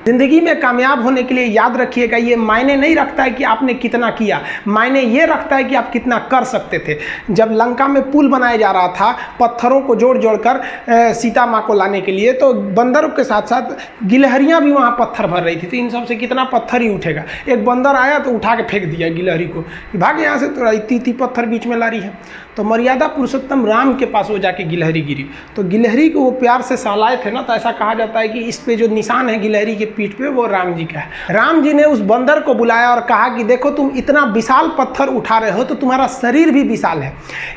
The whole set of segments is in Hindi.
जिंदगी में कामयाब होने के लिए याद रखिएगा, ये मायने नहीं रखता है कि आपने कितना किया, मायने ये रखता है कि आप कितना कर सकते थे। जब लंका में पुल बनाया जा रहा था पत्थरों को जोड़ जोड़ कर सीता माँ को लाने के लिए, तो बंदरों के साथ साथ गिलहरियाँ भी वहाँ पत्थर भर रही थी। तो इन सब से कितना पत्थर ही उठेगा। एक बंदर आया तो उठा के फेंक दिया गिलहरी को, भाग यहाँ से, तो इतनी पत्थर बीच में ला रही है। तो मर्यादा पुरुषोत्तम राम के पास वो जाके गिलहरी गिरी, तो गिलहरी को वो प्यार से सहलाए थे ना, तो ऐसा कहा जाता है कि इस पे जो निशान है गिलहरी के पीठ पे वो राम जी का है। राम जी ने उस बंदर को बुलाया और कहा कि देखो तुम इतना विशाल पत्थर उठा रहे हो तो तुम्हारा शरीर भी विशाल है,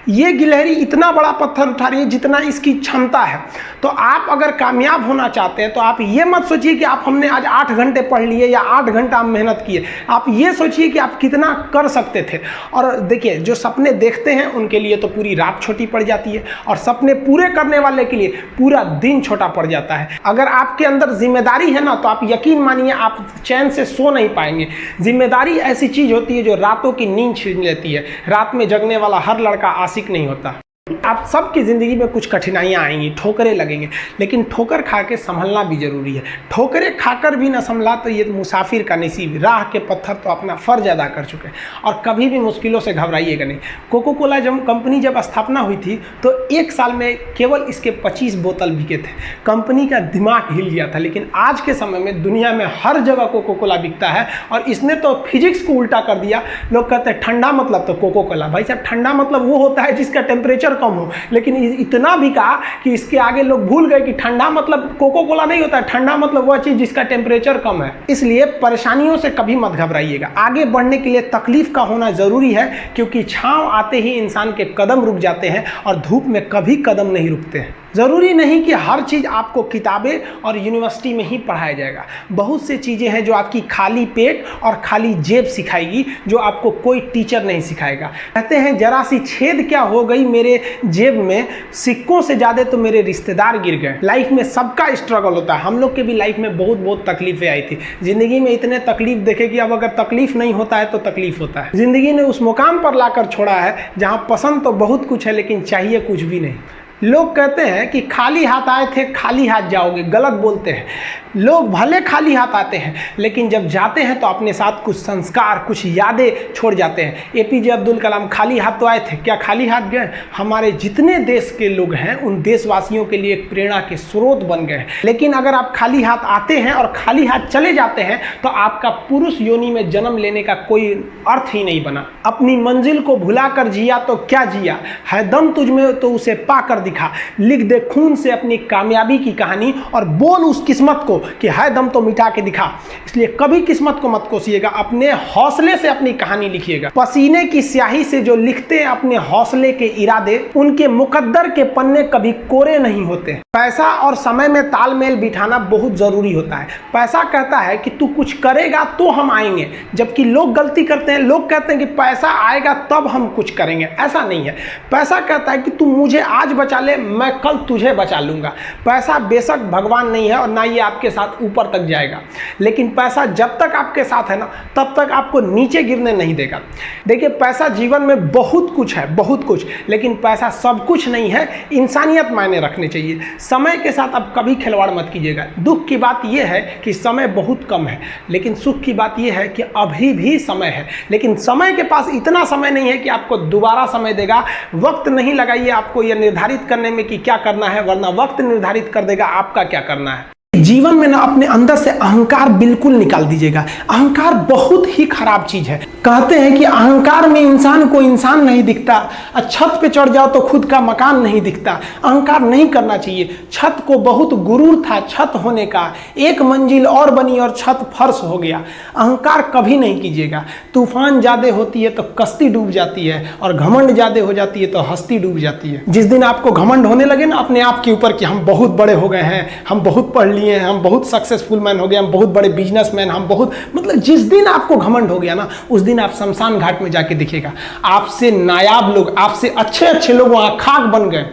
ये गिलहरी इतना बड़ा पत्थर उठा रही है जितना इसकी क्षमता है। तो आप अगर कामयाब होना चाहते हैं तो आप ये मत सोचिए कि आप हमने आज 8 घंटे पढ़ लिए या 8 घंटा मेहनत किए, आप ये सोचिए कि आप कितना कर सकते थे। और देखिए जो सपने देखते हैं उनके लिए तो पूरी रात छोटी पड़ जाती है, और सपने पूरे करने वाले के लिए पूरा दिन छोटा पड़ जाता है। अगर आपके अंदर जिम्मेदारी है ना, तो आप यकीन मानिए आप चैन से सो नहीं पाएंगे। जिम्मेदारी ऐसी चीज होती है जो रातों की नींद छीन लेती है। रात में जगने वाला हर लड़का आशिक नहीं होता। आप सबकी ज़िंदगी में कुछ कठिनाइयाँ आएंगी, ठोकरें लगेंगे, लेकिन ठोकर खा के संभलना भी जरूरी है। ठोकरें खाकर भी ना संभला तो ये मुसाफिर का नसीब। राह के पत्थर तो अपना फ़र्ज अदा कर चुके हैं, और कभी भी मुश्किलों से घबराइएगा नहीं। कोको कोला कंपनी जब स्थापना हुई थी तो 1 साल में केवल इसके 25 बोतल बिके थे। कंपनी का दिमाग हिल गया था। लेकिन आज के समय में दुनिया में हर जगह कोको कोला बिकता है, और इसने तो फिजिक्स को उल्टा कर दिया। लोग कहते हैं ठंडा मतलब तो कोको कोला। भाई साहब, ठंडा मतलब वो होता है जिसका टेम्परेचर कम हो, लेकिन इतना भी कहा कि इसके आगे लोग भूल गए कि ठंडा मतलब कोको कोला नहीं होता है, ठंडा मतलब वह चीज जिसका टेम्परेचर कम है। इसलिए परेशानियों से कभी मत घबराइएगा। आगे बढ़ने के लिए तकलीफ का होना जरूरी है, क्योंकि छांव आते ही इंसान के कदम रुक जाते हैं और धूप में कभी कदम नहीं रुकते हैं। ज़रूरी नहीं कि हर चीज़ आपको किताबें और यूनिवर्सिटी में ही पढ़ाया जाएगा। बहुत सी चीज़ें हैं जो आपकी खाली पेट और खाली जेब सिखाएगी, जो आपको कोई टीचर नहीं सिखाएगा। कहते हैं जरा सी छेद क्या हो गई मेरे जेब में, सिक्कों से ज़्यादा तो मेरे रिश्तेदार गिर गए। लाइफ में सबका स्ट्रगल होता है। हम लोग के भी लाइफ में बहुत तकलीफें आई थी। ज़िंदगी में इतने तकलीफ देखे कि अब अगर तकलीफ नहीं होता है तो तकलीफ होता है। ज़िंदगी ने उस मुकाम पर लाकर छोड़ा है जहाँ पसंद तो बहुत कुछ है लेकिन चाहिए कुछ भी नहीं। लोग कहते हैं कि खाली हाथ आए थे खाली हाथ जाओगे, गलत बोलते हैं। लोग भले खाली हाथ आते हैं, लेकिन जब जाते हैं तो अपने साथ कुछ संस्कार, कुछ यादें छोड़ जाते हैं। एपीजे अब्दुल कलाम खाली हाथ तो आए थे, क्या खाली हाथ गए? हमारे जितने देश के लोग हैं उन देशवासियों के लिए एक प्रेरणा के स्रोत बन गए हैं। लेकिन अगर आप खाली हाथ आते हैं और खाली हाथ चले जाते हैं तो आपका पुरुष योनि में जन्म लेने का कोई अर्थ ही नहीं बना। अपनी मंजिल को भुलाकर जिया तो क्या जिया, है दम तुझ में तो उसे पाकर दिखा। लिख दे खून से अपनी कामयाबी की कहानी और बोल उस किस्मत को कि है दम तो मिटा के दिखा। इसलिए कभी किस्मत को मत कोसिएगा, अपने हौसले से अपनी कहानी लिखिएगा। पसीने की स्याही से जो लिखते हैं अपने हौसले के इरादे, उनके मुकद्दर के पन्ने कभी कोरे नहीं होते। पैसा और समय में तालमेल बिठाना बहुत जरूरी होता है। पैसा कहता है कि तू कुछ करेगा तो हम आएंगे, जबकि लोग गलती करते हैं। लोग कहते हैं कि पैसा आएगा तब हम कुछ करेंगे। ऐसा नहीं है। पैसा कहता है कि तू मुझे आज बचा ले, मैं कल तुझे बचा लूंगा। पैसा बेशक भगवान नहीं है और ना ये आपके साथ ऊपर तक जाएगा, लेकिन पैसा जब तक आपके साथ है ना, तब तक आपको नीचे गिरने नहीं देगा। देखिए, पैसा जीवन में बहुत कुछ है, बहुत कुछ, लेकिन पैसा सब कुछ नहीं है। इंसानियत मायने रखने चाहिए। समय के साथ आप कभी खिलवाड़ मत कीजिएगा। दुख की बात यह है कि समय बहुत कम है, लेकिन सुख की बात यह है कि अभी भी समय है। लेकिन समय के पास इतना समय नहीं है कि आपको दोबारा समय देगा। वक्त नहीं लगाइए आपको यह निर्धारित करने में कि क्या करना है, वरना वक्त निर्धारित कर देगा आपका क्या करना है। जीवन में ना अपने अंदर से अहंकार बिल्कुल निकाल दीजिएगा। अहंकार बहुत ही खराब चीज है। कहते हैं कि अहंकार में इंसान को इंसान नहीं दिखता, छत पे चढ़ जाओ तो खुद का मकान नहीं दिखता। अहंकार नहीं करना चाहिए। छत को बहुत गुरूर था छत होने का, एक मंजिल और बनी और छत फर्श हो गया। अहंकार कभी नहीं कीजिएगा। तूफान ज्यादा होती है तो कश्ती डूब जाती है, और घमंड ज्यादा हो जाती है तो हस्ती डूब जाती है। जिस दिन आपको घमंड होने लगे ना अपने आप के ऊपर कि हम बहुत बड़े हो गए हैं, हम बहुत पढ़ लिए, हम बहुत सक्सेसफुल मैन हो गए, हम बहुत बड़े बिजनेसमैन, हम बहुत, मतलब जिस दिन आपको घमंड हो गया ना, उस दिन आप शमशान घाट में जाके देखिएगा आपसे नायाब लोग, आपसे अच्छे अच्छे लोग वहां खाक बन गए।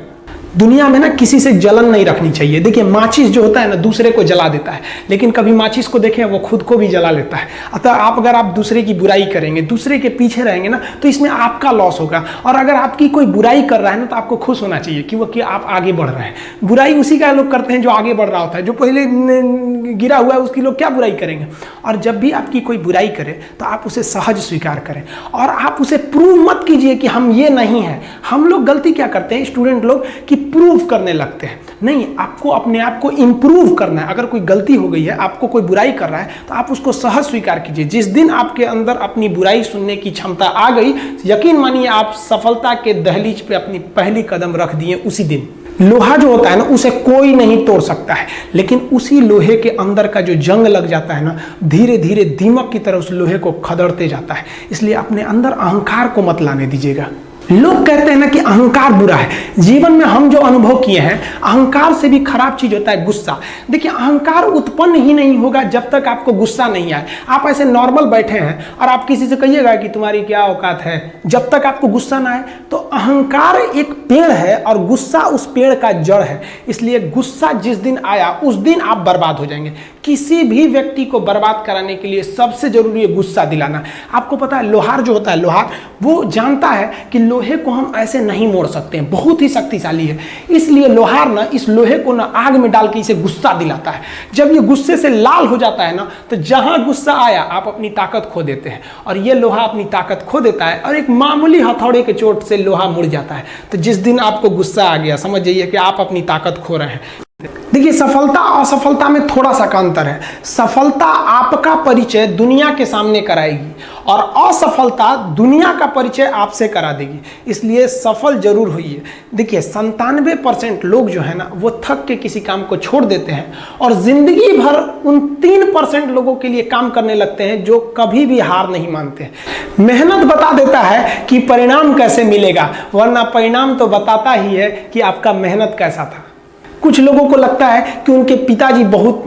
दुनिया में ना किसी से जलन नहीं रखनी चाहिए। देखिए माचिस जो होता है ना दूसरे को जला देता है, लेकिन कभी माचिस को देखें वो खुद को भी जला लेता है। अतः अगर आप दूसरे की बुराई करेंगे, दूसरे के पीछे रहेंगे ना, तो इसमें आपका लॉस होगा। और अगर आपकी कोई बुराई कर रहा है ना तो आपको खुश होना चाहिए कि आप आगे बढ़ रहे हैं। बुराई उसी का लोग करते हैं जो आगे बढ़ रहा होता है, जो पहले गिरा हुआ है उसकी लोग क्या बुराई करेंगे। और जब भी आपकी कोई बुराई करे तो आप उसे सहज स्वीकार करें और आप उसे प्रूव मत कीजिए कि हम ये नहीं हैं। हम लोग गलती क्या करते हैं स्टूडेंट लोग कि प्रूव करने लगते हैं। नहीं, आपको अपने आप को इंप्रूव करना है। अगर कोई गलती हो गई है, आपको कोई बुराई कर रहा है, तो आप उसको सहज स्वीकार कीजिए। जिस दिन आपके अंदर अपनी बुराई सुनने की क्षमता आ गई, यकीन मानिए आप सफलता के दहलीज पे अपनी पहली कदम रख दिए उसी दिन। लोहा जो होता है ना उसे कोई नहीं तोड़ सकता है, लेकिन उसी लोहे के अंदर का जो जंग लग जाता है ना, धीरे धीरे दीमक की तरह उस लोहे को खदड़ते जाता है। इसलिए अपने अंदर अहंकार को मत लाने दीजिएगा। लोग कहते हैं ना कि अहंकार बुरा है। जीवन में हम जो अनुभव किए हैं, अहंकार से भी खराब चीज होता है गुस्सा। देखिए अहंकार उत्पन्न ही नहीं होगा जब तक आपको गुस्सा नहीं आए। आप ऐसे नॉर्मल बैठे हैं और आप किसी से कहिएगा कि तुम्हारी क्या औकात है, जब तक आपको गुस्सा ना आए। तो अहंकार एक पेड़ है और गुस्सा उस पेड़ का जड़ है। इसलिए गुस्सा जिस दिन आया उस दिन आप बर्बाद हो जाएंगे। किसी भी व्यक्ति को बर्बाद कराने के लिए सबसे जरूरी है गुस्सा दिलाना। आपको पता है लोहार जो होता है, लोहार वो जानता है कि लोहे को हम ऐसे नहीं मोड़ सकते हैं, बहुत ही शक्तिशाली है। इसलिए लोहार ना इस लोहे को ना आग में डाल के इसे गुस्सा दिलाता है। जब ये गुस्से से लाल हो जाता है ना, तो जहां गुस्सा आया आप अपनी ताकत खो देते हैं। और ये लोहा अपनी ताकत खो देता है और एक मामूली हथौड़े के चोट से लोहा मुड़ जाता है। तो जिस दिन आपको गुस्सा आ गया, समझ जाइए कि आप अपनी ताकत खो रहे हैं। देखिए सफलता और असफलता में थोड़ा सा का अंतर है। सफलता आपका परिचय दुनिया के सामने कराएगी और असफलता दुनिया का परिचय आपसे करा देगी। इसलिए सफल जरूर होइए। देखिए 97% लोग जो है ना वो थक के किसी काम को छोड़ देते हैं और जिंदगी भर उन 3% लोगों के लिए काम करने लगते हैं जो कभी भी हार नहीं मानते हैं। मेहनत बता देता है कि परिणाम कैसे मिलेगा, वरना परिणाम तो बताता ही है कि आपका मेहनत कैसा था। कुछ लोगों को लगता है कि उनके पिताजी बहुत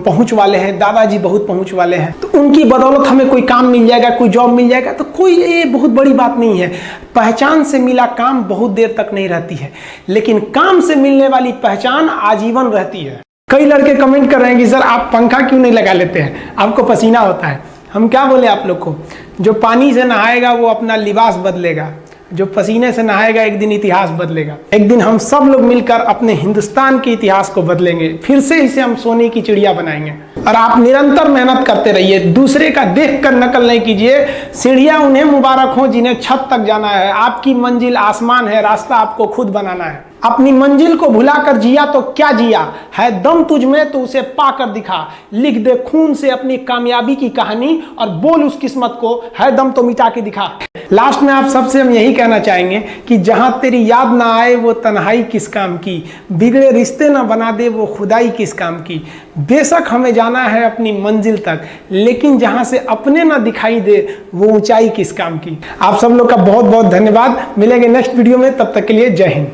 पहुंच वाले हैं, दादाजी बहुत पहुंच वाले हैं, तो उनकी बदौलत हमें कोई काम मिल जाएगा, कोई जॉब मिल जाएगा। तो कोई ये बहुत बड़ी बात नहीं है। पहचान से मिला काम बहुत देर तक नहीं रहती है, लेकिन काम से मिलने वाली पहचान आजीवन रहती है। कई लड़के कमेंट कर रहे हैं कि सर आप पंखा क्यों नहीं लगा लेते हैं, आपको पसीना होता है। हम क्या बोले आप लोग को, जो पानी से नहाएगा वो अपना लिबास बदलेगा, जो पसीने से नहाएगा एक दिन इतिहास बदलेगा। एक दिन हम सब लोग मिलकर अपने हिंदुस्तान के इतिहास को बदलेंगे, फिर से इसे हम सोने की चिड़िया बनाएंगे। और आप निरंतर मेहनत करते रहिए, दूसरे का देखकर नकल नहीं कीजिए। सीढ़ियां उन्हें मुबारक हो जिन्हें छत तक जाना है। आपकी मंजिल आसमान है, रास्ता आपको खुद बनाना है। अपनी मंजिल को भुलाकर जिया तो क्या जिया है, दम तुझ में तो उसे पाकर दिखा। लिख दे खून से अपनी कामयाबी की कहानी और बोल उस किस्मत को, है दम तो मिटा के दिखा। लास्ट में आप सबसे हम यही कहना चाहेंगे कि जहां तेरी याद ना आए वो तन्हाई किस काम की, बिगड़े रिश्ते ना बना दे वो खुदाई किस काम की। बेशक हमें जाना है अपनी मंजिल तक, लेकिन जहां से अपने ना दिखाई दे वो ऊंचाई किस काम की। आप सब लोग का बहुत बहुत धन्यवाद। मिलेंगे नेक्स्ट वीडियो में, तब तक के लिए जय हिंद।